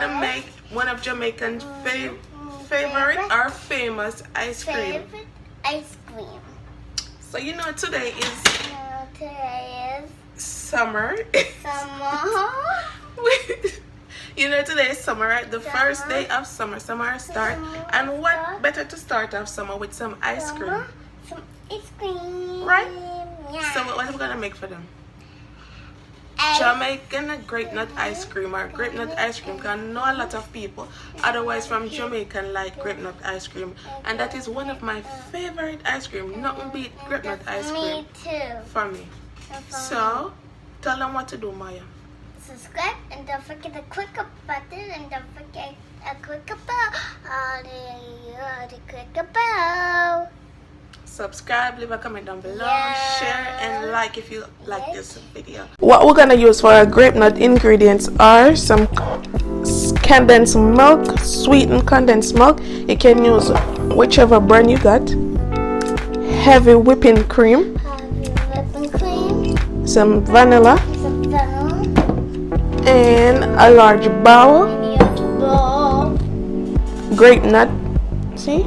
gonna make one of Jamaican's favorite or famous ice cream. Ice cream. So you know today is summer. Summer. You know today is summer, right? The first day of summer. Summer start. And what better to start off summer with some ice cream? Some ice cream. Right? Yeah. So what are we gonna make for them? Jamaican grape-nut ice cream or grape-nut ice cream, because I know a lot of people otherwise from Jamaica like grape-nut ice cream, and that is one of my favorite ice cream. Nothing beat grape-nut ice cream. Me too. For me. So tell them what to do, Maya. Subscribe and don't forget the click up button and don't forget a click a bell. The click a bell. Subscribe, leave a comment down below, share and like if you like this video. What we're gonna use for our grape nut ingredients are some condensed milk, sweetened condensed milk. You can use whichever brand you got. Heavy whipping cream. Some vanilla. And a large bowl. Grape nut. See?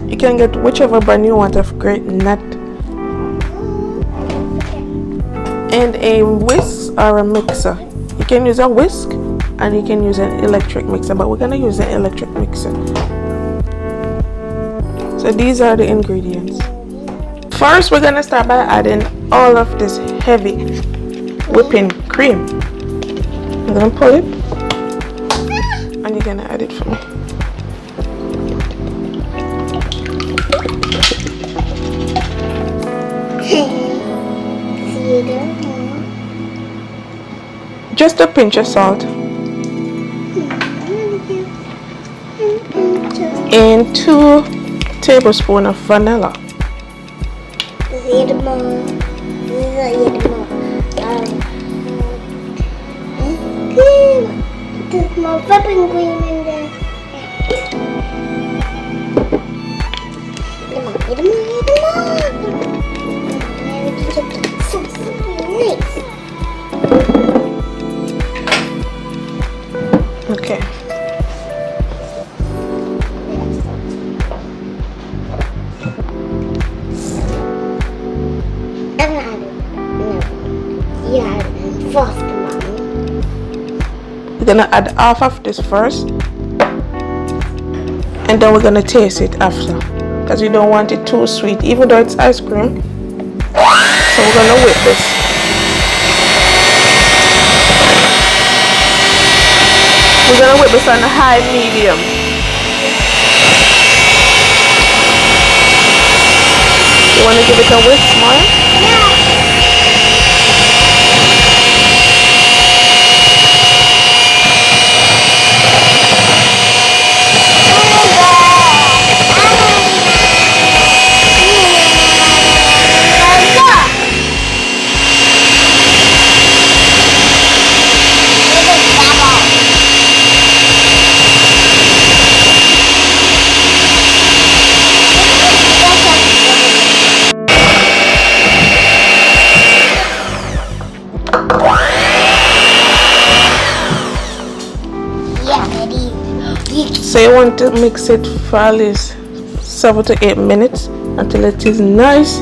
You can get whichever brand you want of grape nut. And a whisk or a mixer. You can use a whisk and you can use an electric mixer, but we're gonna use an electric mixer. So these are the ingredients. First we're gonna start by adding all of this heavy whipping cream. I'm gonna pull it and you're gonna add it for me. Just a pinch of salt and 2 tablespoons of vanilla. There's more whipping cream in there. Okay. We're gonna add half of this first, and then we're gonna taste it after, because we don't want it too sweet, even though it's ice cream. So we're gonna whip this. We're gonna whip this on a high medium. You wanna give it a whisk more? Yeah. So you want to mix it for at least 7 to 8 minutes until it is nice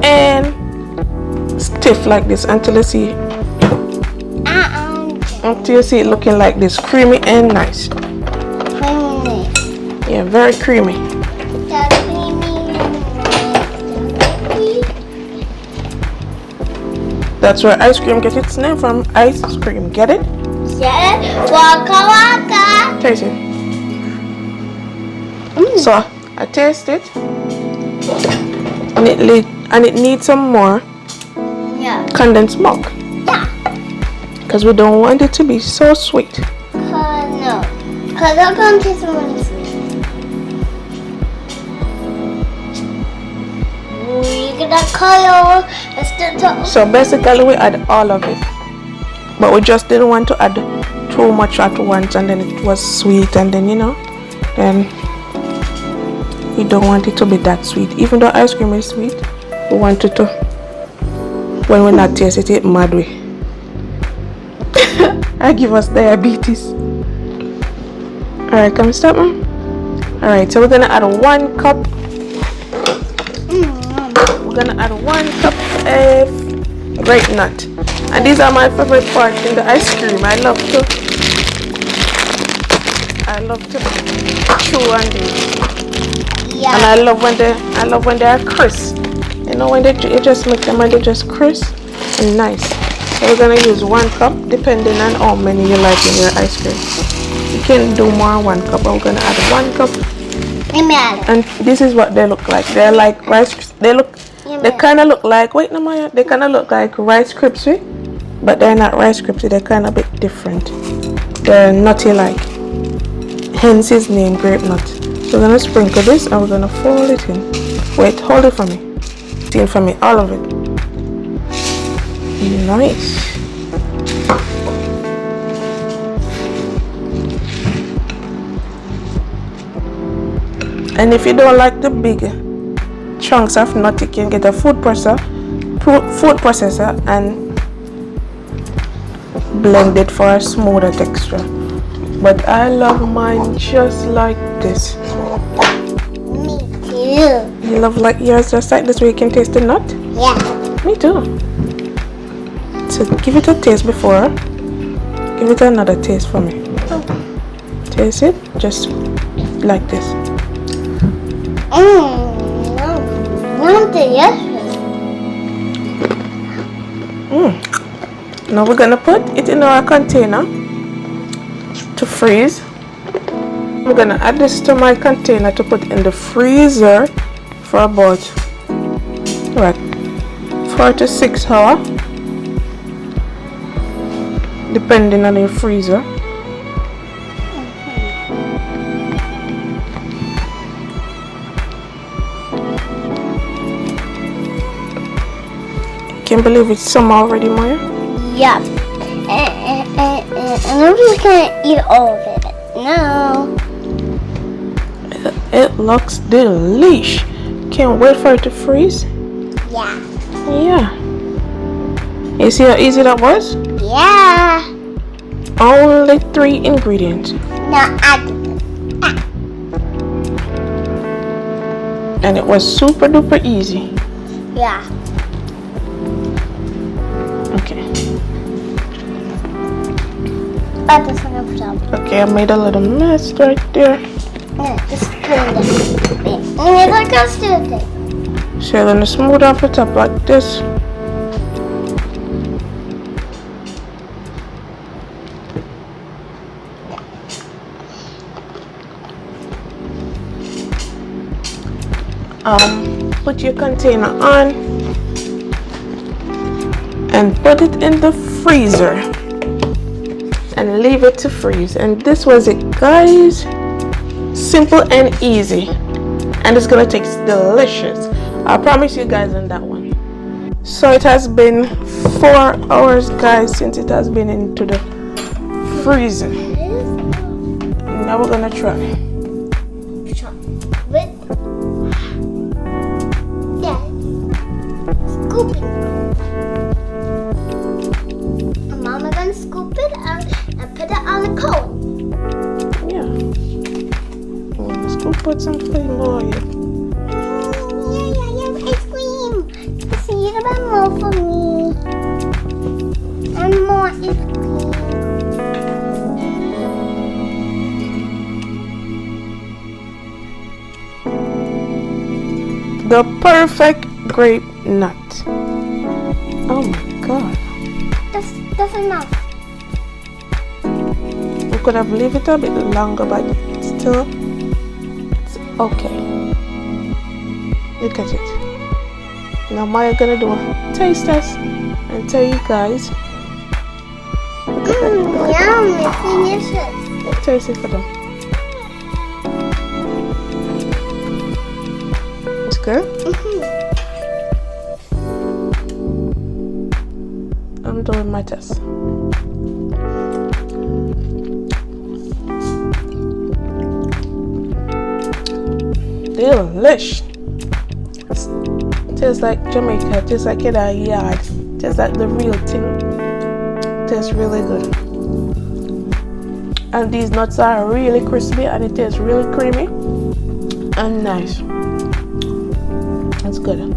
and stiff like this, until you see it looking like this, creamy and nice. Yeah, very creamy. That's where ice cream gets its name from. Ice cream, get it? Yeah. Waka waka. Taste it. So I taste it, and it needs some more condensed milk. Yeah. Because we don't want it to be so sweet. No. Because I'm going to taste really sweet. We're going to color. So basically we add all of it. But we just didn't want to add too much at once, and then it was sweet, and then then we don't want it to be that sweet. Even though ice cream is sweet, we want it to, when we not taste it, mad way. I give us diabetes. Alright, can we stop them? Alright, so we're gonna add 1 cup. We're gonna add 1 cup of grape nut. And these are my favorite part in the ice cream. I love to chew on these. Yeah. And I love when they are crisp. You know, when you just make them and they're just crisp and nice. So we're gonna use 1 cup depending on how many you like in your ice cream. You can do more than 1 cup, but we're gonna add 1 cup. And this is what they look like. They're like rice. They kind of look like. Wait, no, Maya. They kind of look like Rice Krispies, but they're not Rice Krispies. They're kind of a bit different. They're nutty like. Hence his name, Grapenut. So we're gonna sprinkle this and we're gonna fold it in. Wait, hold it for me. In for me, all of it. Nice. And if you don't like the big chunks of nut, you can get a food processor and blend it for a smoother texture. But I love mine just like this. Me too. You love like yours just like this, where you can taste the nut? Yeah. Me too. So give it a taste before. Give it another taste for me. Taste it just like this. Now we're gonna put it in our container to freeze. I'm gonna add this to my container to put in the freezer for about 4 to 6 hours, depending on your freezer. Can't believe it's summer already, Maya. Yeah. And I'm just gonna eat all of it. No. It looks delish. Can't wait for it to freeze. Yeah. Yeah. You see how easy that was? Yeah. Only 3 ingredients. Now add it. And it was super duper easy. Yeah. Okay. Add this one up top. Okay, I made a little mess right there. No, just put it in. And like a still thing. So you're gonna smooth off the top like this. Put your container on and put it in the freezer and leave it to freeze. And this was it, guys. Simple and easy, and it's gonna taste delicious. I promise you guys on that one. So it has been 4 hours, guys, since it has been into the freezer. Now we're gonna try. Scoop it. Mama gonna scoop it out and put it on the cone. Yeah. Let's go put some flame oil. Yeah, ice cream. See it about more for me. And more ice cream. The perfect grape nut. Oh my god. That's enough. We could have left it a bit longer, but still, it's okay. Look at it. Now Maya gonna do a taste test and tell you guys. Yum, it's delicious. Taste it for them. It's good? I'm doing my test. Delish. Tastes like Jamaica. Tastes like in a yard. Tastes like the real thing. Tastes really good. and these nuts are really crispy and it tastes really creamy and nice. It's good.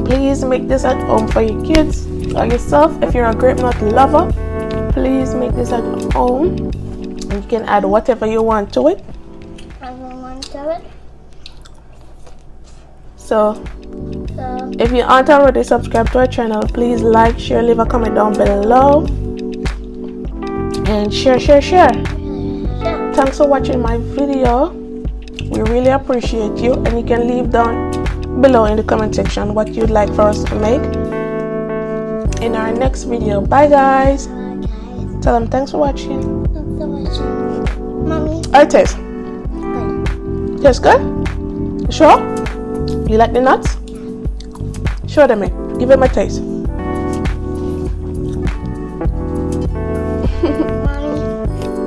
Please make this at home for your kids or yourself. If you're a grape nut lover, please make this at home. You can add whatever you want to it. So if you aren't already subscribed to our channel, please like, share, leave a comment down below, and share. Thanks for watching my video. We really appreciate you, and you can leave down below in the comment section what you'd like for us to make in our next video. Bye guys. Tell them thanks for watching. Thanks for watching. Mommy. How it tastes? Good. Tastes good? You sure? You like the nuts? Show them it. Give them a taste.